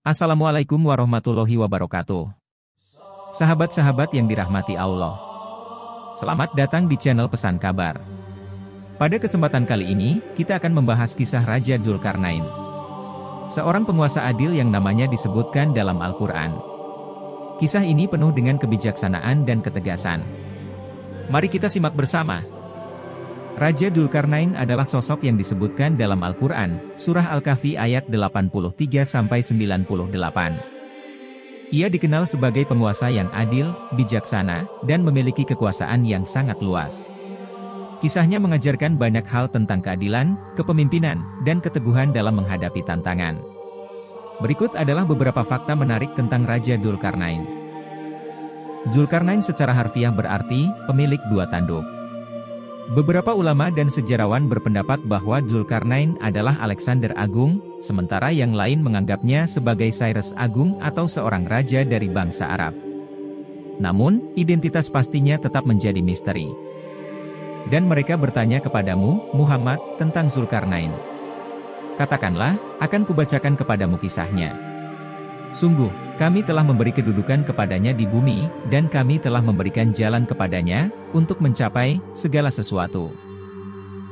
Assalamualaikum warahmatullahi wabarakatuh. Sahabat-sahabat yang dirahmati Allah. Selamat datang di channel Pesan Kabar. Pada kesempatan kali ini, kita akan membahas kisah Raja Dzulkarnain. Seorang penguasa adil yang namanya disebutkan dalam Al-Quran. Kisah ini penuh dengan kebijaksanaan dan ketegasan. Mari kita simak bersama. Raja Dzulkarnain adalah sosok yang disebutkan dalam Al-Quran, Surah Al-Kahfi ayat 83-98. Ia dikenal sebagai penguasa yang adil, bijaksana, dan memiliki kekuasaan yang sangat luas. Kisahnya mengajarkan banyak hal tentang keadilan, kepemimpinan, dan keteguhan dalam menghadapi tantangan. Berikut adalah beberapa fakta menarik tentang Raja Dzulkarnain. Dzulkarnain secara harfiah berarti, pemilik dua tanduk. Beberapa ulama dan sejarawan berpendapat bahwa Dzulkarnain adalah Alexander Agung, sementara yang lain menganggapnya sebagai Cyrus Agung atau seorang raja dari bangsa Arab. Namun, identitas pastinya tetap menjadi misteri. Dan mereka bertanya kepadamu, Muhammad, tentang Dzulkarnain. Katakanlah, akan kubacakan kepadamu kisahnya. Sungguh, kami telah memberi kedudukan kepadanya di bumi, dan kami telah memberikan jalan kepadanya, untuk mencapai segala sesuatu.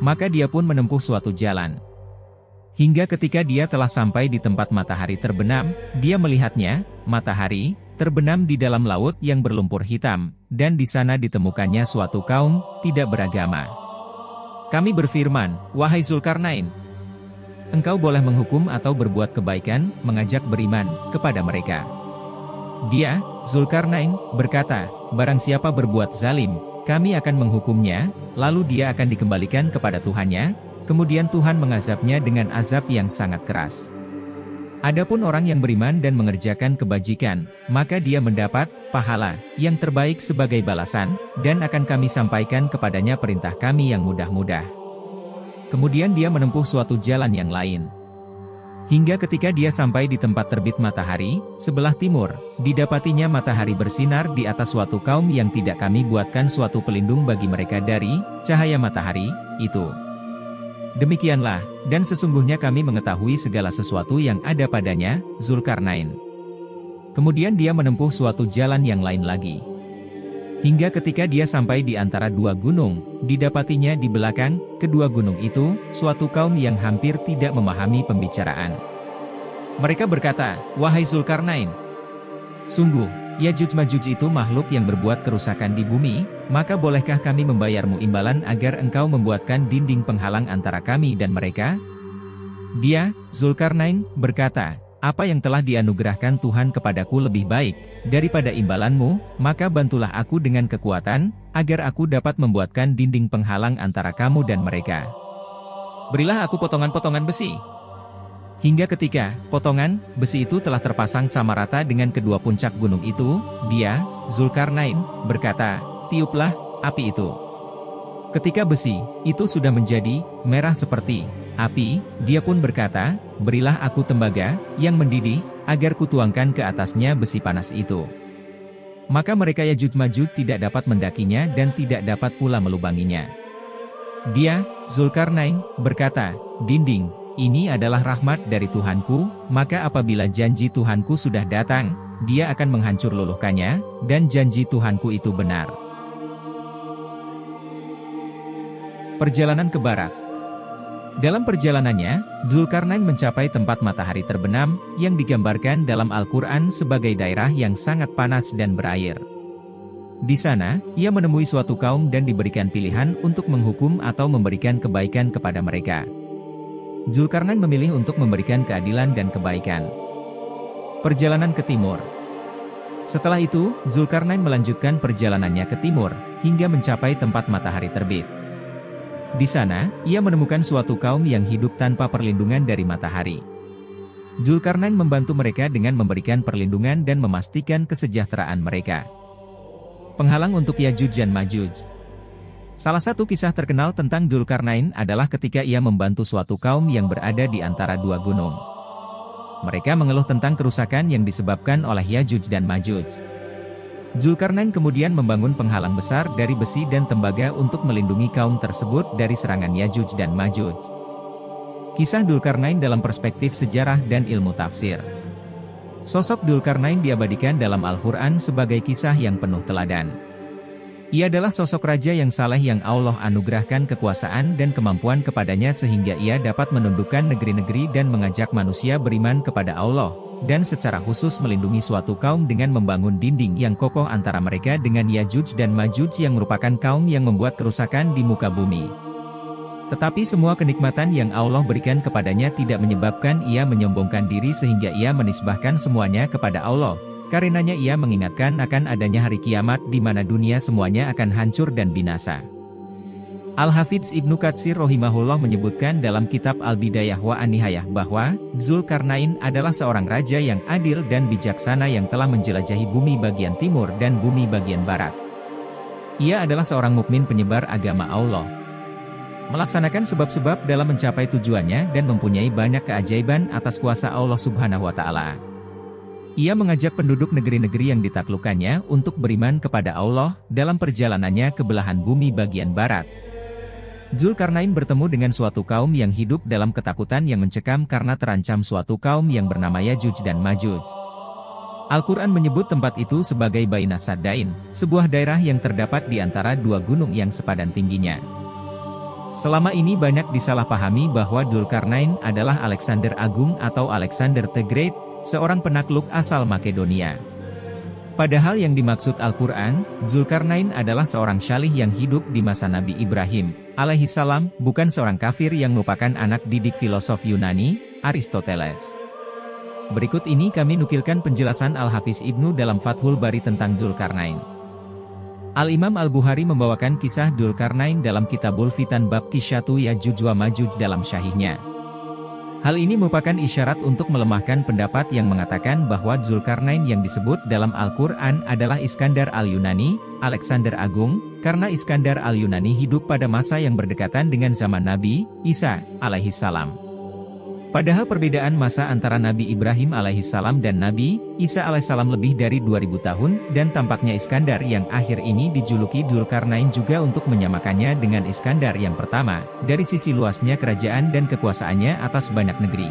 Maka dia pun menempuh suatu jalan. Hingga ketika dia telah sampai di tempat matahari terbenam, dia melihatnya, matahari, terbenam di dalam laut yang berlumpur hitam, dan di sana ditemukannya suatu kaum, tidak beragama. Kami berfirman, wahai Dzulkarnain, engkau boleh menghukum atau berbuat kebaikan, mengajak beriman, kepada mereka. Dia, Dzulkarnain, berkata, barang siapa berbuat zalim, kami akan menghukumnya, lalu dia akan dikembalikan kepada Tuhannya, kemudian Tuhan mengazabnya dengan azab yang sangat keras. Adapun orang yang beriman dan mengerjakan kebajikan, maka dia mendapat pahala yang terbaik sebagai balasan, dan akan kami sampaikan kepadanya perintah kami yang mudah-mudah. Kemudian dia menempuh suatu jalan yang lain. Hingga ketika dia sampai di tempat terbit matahari, sebelah timur, didapatinya matahari bersinar di atas suatu kaum yang tidak kami buatkan suatu pelindung bagi mereka dari cahaya matahari itu. Demikianlah, dan sesungguhnya kami mengetahui segala sesuatu yang ada padanya, Dzulkarnain. Kemudian dia menempuh suatu jalan yang lain lagi. Hingga ketika dia sampai di antara dua gunung, didapatinya di belakang kedua gunung itu, suatu kaum yang hampir tidak memahami pembicaraan. Mereka berkata, wahai Dzulkarnain, sungguh, Yajuj-Majuj itu makhluk yang berbuat kerusakan di bumi, maka bolehkah kami membayarmu imbalan agar engkau membuatkan dinding penghalang antara kami dan mereka? Dia, Dzulkarnain, berkata, apa yang telah dianugerahkan Tuhan kepadaku lebih baik daripada imbalanmu, maka bantulah aku dengan kekuatan, agar aku dapat membuatkan dinding penghalang antara kamu dan mereka. Berilah aku potongan-potongan besi. Hingga ketika potongan besi itu telah terpasang sama rata dengan kedua puncak gunung itu, dia, Dzulkarnain, berkata, tiuplah api itu. Ketika besi itu sudah menjadi merah seperti api, dia pun berkata, berilah aku tembaga yang mendidih, agar kutuangkan ke atasnya besi panas itu. Maka mereka Yajuj-Majuj tidak dapat mendakinya dan tidak dapat pula melubanginya. Dia, Dzulkarnain, berkata, dinding ini adalah rahmat dari Tuhanku, maka apabila janji Tuhanku sudah datang, dia akan menghancur luluhkannya, dan janji Tuhanku itu benar. Perjalanan ke barat. Dalam perjalanannya, Dzulkarnain mencapai tempat matahari terbenam, yang digambarkan dalam Al-Quran sebagai daerah yang sangat panas dan berair. Di sana, ia menemui suatu kaum dan diberikan pilihan untuk menghukum atau memberikan kebaikan kepada mereka. Dzulkarnain memilih untuk memberikan keadilan dan kebaikan. Perjalanan ke timur. Setelah itu, Dzulkarnain melanjutkan perjalanannya ke timur, hingga mencapai tempat matahari terbit. Di sana, ia menemukan suatu kaum yang hidup tanpa perlindungan dari matahari. Dzulkarnain membantu mereka dengan memberikan perlindungan dan memastikan kesejahteraan mereka. Penghalang untuk Yajuj dan Majuj. Salah satu kisah terkenal tentang Dzulkarnain adalah ketika ia membantu suatu kaum yang berada di antara dua gunung. Mereka mengeluh tentang kerusakan yang disebabkan oleh Yajuj dan Majuj. Dzulkarnain kemudian membangun penghalang besar dari besi dan tembaga untuk melindungi kaum tersebut dari serangan Yajuj dan Majuj. Kisah Dzulkarnain dalam perspektif sejarah dan ilmu tafsir. Sosok Dzulkarnain diabadikan dalam Al-Quran sebagai kisah yang penuh teladan. Ia adalah sosok raja yang saleh yang Allah anugerahkan kekuasaan dan kemampuan kepadanya sehingga ia dapat menundukkan negeri-negeri dan mengajak manusia beriman kepada Allah, dan secara khusus melindungi suatu kaum dengan membangun dinding yang kokoh antara mereka dengan Yajuj dan Majuj yang merupakan kaum yang membuat kerusakan di muka bumi. Tetapi semua kenikmatan yang Allah berikan kepadanya tidak menyebabkan ia menyombongkan diri sehingga ia menisbahkan semuanya kepada Allah. Karenanya ia mengingatkan akan adanya hari kiamat di mana dunia semuanya akan hancur dan binasa. Al-Hafidz Ibnu Katsir rahimahullah menyebutkan dalam kitab Al-Bidayah wa An-Nihayah bahwa Dzulkarnain adalah seorang raja yang adil dan bijaksana yang telah menjelajahi bumi bagian timur dan bumi bagian barat. Ia adalah seorang mukmin penyebar agama Allah, melaksanakan sebab-sebab dalam mencapai tujuannya dan mempunyai banyak keajaiban atas kuasa Allah Subhanahu wa Ta'ala. Ia mengajak penduduk negeri-negeri yang ditaklukkannya untuk beriman kepada Allah dalam perjalanannya ke belahan bumi bagian barat. Dzulkarnain bertemu dengan suatu kaum yang hidup dalam ketakutan yang mencekam karena terancam suatu kaum yang bernama Yajuj dan Majuj. Al-Quran menyebut tempat itu sebagai Baina Saddain, sebuah daerah yang terdapat di antara dua gunung yang sepadan tingginya. Selama ini banyak disalahpahami bahwa Dzulkarnain adalah Alexander Agung atau Alexander the Great, seorang penakluk asal Makedonia. Padahal yang dimaksud Al-Quran, Dzulkarnain adalah seorang syalih yang hidup di masa Nabi Ibrahim alaihissalam, bukan seorang kafir yang merupakan anak didik filosof Yunani, Aristoteles. Berikut ini kami nukilkan penjelasan Al-Hafiz Ibnu dalam Fathul Bari tentang Dzulkarnain. Al-Imam Al-Bukhari membawakan kisah Dzulkarnain dalam Kitabul Fitan bab Kisyatu Yajuj wa Majuj dalam syahihnya. Hal ini merupakan isyarat untuk melemahkan pendapat yang mengatakan bahwa Dzulkarnain yang disebut dalam Al-Quran adalah Iskandar Al-Yunani, Alexander Agung, karena Iskandar Al-Yunani hidup pada masa yang berdekatan dengan zaman Nabi Isa alaihissalam. Padahal perbedaan masa antara Nabi Ibrahim alaihissalam dan Nabi Isa alaihissalam lebih dari 2000 tahun, dan tampaknya Iskandar yang akhir ini dijuluki Dzulkarnain juga untuk menyamakannya dengan Iskandar yang pertama, dari sisi luasnya kerajaan dan kekuasaannya atas banyak negeri.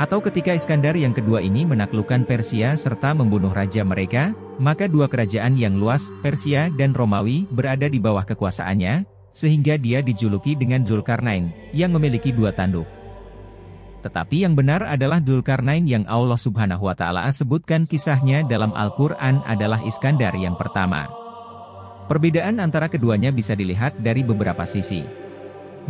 Atau ketika Iskandar yang kedua ini menaklukkan Persia serta membunuh raja mereka, maka dua kerajaan yang luas, Persia dan Romawi, berada di bawah kekuasaannya, sehingga dia dijuluki dengan Dzulkarnain, yang memiliki dua tanduk. Tetapi yang benar adalah Dzulkarnain yang Allah Subhanahu wa Ta'ala sebutkan kisahnya dalam Al-Quran adalah Iskandar yang pertama. Perbedaan antara keduanya bisa dilihat dari beberapa sisi.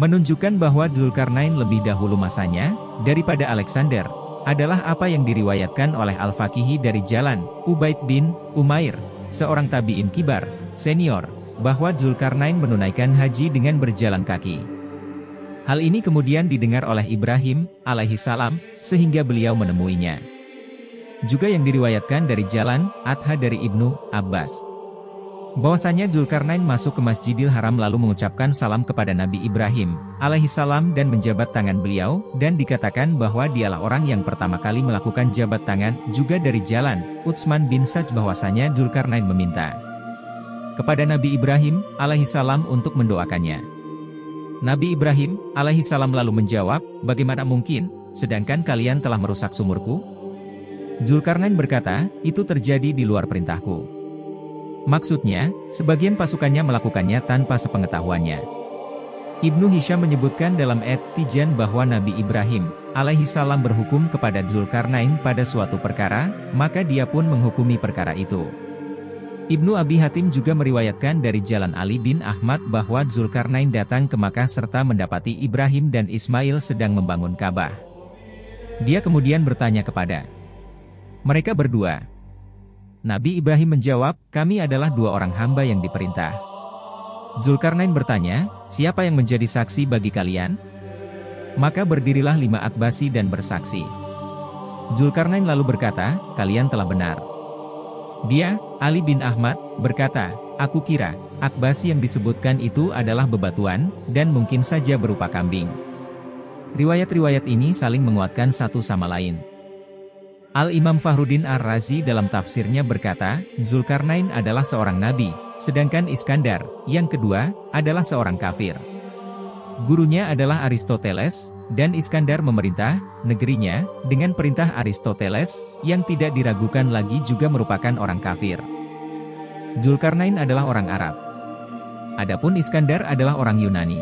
Menunjukkan bahwa Dzulkarnain lebih dahulu masanya daripada Alexander adalah apa yang diriwayatkan oleh Al-Faqihi dari jalan Ubaid bin Umair, seorang tabi'in kibar, senior, bahwa Dzulkarnain menunaikan haji dengan berjalan kaki. Hal ini kemudian didengar oleh Ibrahim alaihissalam, sehingga beliau menemuinya. Juga yang diriwayatkan dari jalan Adha dari Ibnu Abbas, bahwasanya Dzulkarnain masuk ke Masjidil Haram lalu mengucapkan salam kepada Nabi Ibrahim alaihissalam dan menjabat tangan beliau, dan dikatakan bahwa dialah orang yang pertama kali melakukan jabat tangan. Juga dari jalan Utsman bin Saj bahwasanya Dzulkarnain meminta kepada Nabi Ibrahim alaihissalam untuk mendoakannya. Nabi Ibrahim alaihissalam lalu menjawab, "Bagaimana mungkin, sedangkan kalian telah merusak sumurku?" Dzulkarnain berkata, "Itu terjadi di luar perintahku." Maksudnya, sebagian pasukannya melakukannya tanpa sepengetahuannya. Ibnu Hisham menyebutkan dalam At-Tijan bahwa Nabi Ibrahim alaihissalam berhukum kepada Dzulkarnain pada suatu perkara, maka dia pun menghukumi perkara itu. Ibnu Abi Hatim juga meriwayatkan dari jalan Ali bin Ahmad bahwa Dzulkarnain datang ke Makkah serta mendapati Ibrahim dan Ismail sedang membangun Ka'bah. Dia kemudian bertanya kepada mereka berdua. Nabi Ibrahim menjawab, "Kami adalah dua orang hamba yang diperintah." Dzulkarnain bertanya, "Siapa yang menjadi saksi bagi kalian?" Maka berdirilah 5 Akbasi dan bersaksi. Dzulkarnain lalu berkata, "Kalian telah benar." Dia, Ali bin Ahmad, berkata, "Aku kira, Akbasi yang disebutkan itu adalah bebatuan, dan mungkin saja berupa kambing." Riwayat-riwayat ini saling menguatkan satu sama lain. Al-Imam Fakhruddin Ar-Razi dalam tafsirnya berkata, Dzulkarnain adalah seorang nabi, sedangkan Iskandar, yang kedua, adalah seorang kafir. Gurunya adalah Aristoteles, dan Iskandar memerintah negerinya dengan perintah Aristoteles, yang tidak diragukan lagi juga merupakan orang kafir. Dzulkarnain adalah orang Arab. Adapun Iskandar adalah orang Yunani.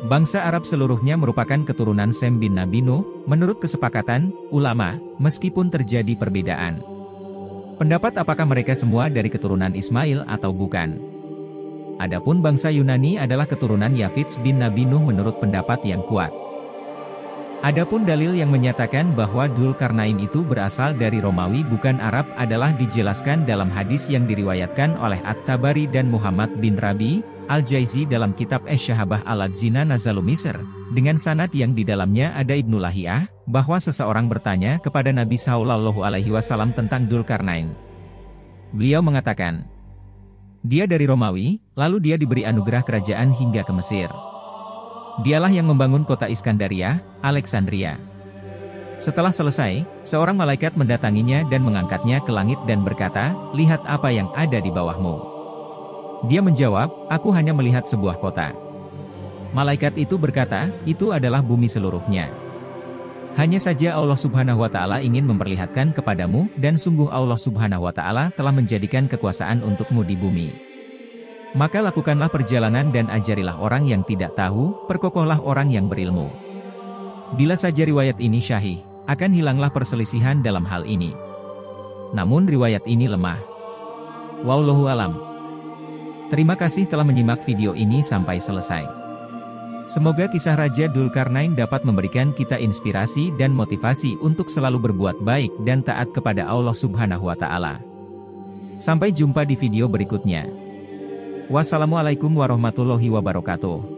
Bangsa Arab seluruhnya merupakan keturunan Sem bin Nabi Nuh, menurut kesepakatan ulama, meskipun terjadi perbedaan pendapat apakah mereka semua dari keturunan Ismail atau bukan. Adapun bangsa Yunani adalah keturunan Yafits bin Nabi Nuh menurut pendapat yang kuat. Adapun dalil yang menyatakan bahwa Dzulkarnain itu berasal dari Romawi bukan Arab adalah dijelaskan dalam hadis yang diriwayatkan oleh At-Tabari dan Muhammad bin Rabi Al-Jaizi dalam kitab Asy-Syahabah Al-Adzina Nazalu Misr, dengan sanad yang di dalamnya ada Ibnu Lahiyah, bahwa seseorang bertanya kepada Nabi SAW tentang Dzulkarnain. Beliau mengatakan, dia dari Romawi, lalu dia diberi anugerah kerajaan hingga ke Mesir. Dialah yang membangun kota Iskandaria, Alexandria. Setelah selesai, seorang malaikat mendatanginya dan mengangkatnya ke langit dan berkata, lihat apa yang ada di bawahmu. Dia menjawab, aku hanya melihat sebuah kota. Malaikat itu berkata, itu adalah bumi seluruhnya. Hanya saja Allah Subhanahu wa Ta'ala ingin memperlihatkan kepadamu, dan sungguh Allah Subhanahu wa Ta'ala telah menjadikan kekuasaan untukmu di bumi. Maka lakukanlah perjalanan dan ajarilah orang yang tidak tahu, perkokohlah orang yang berilmu. Bila saja riwayat ini syahih, akan hilanglah perselisihan dalam hal ini. Namun riwayat ini lemah. Wallahu alam. Terima kasih telah menyimak video ini sampai selesai. Semoga kisah Raja Dzulkarnain dapat memberikan kita inspirasi dan motivasi untuk selalu berbuat baik dan taat kepada Allah Subhanahu wa Ta'ala. Sampai jumpa di video berikutnya. Wassalamualaikum warahmatullahi wabarakatuh.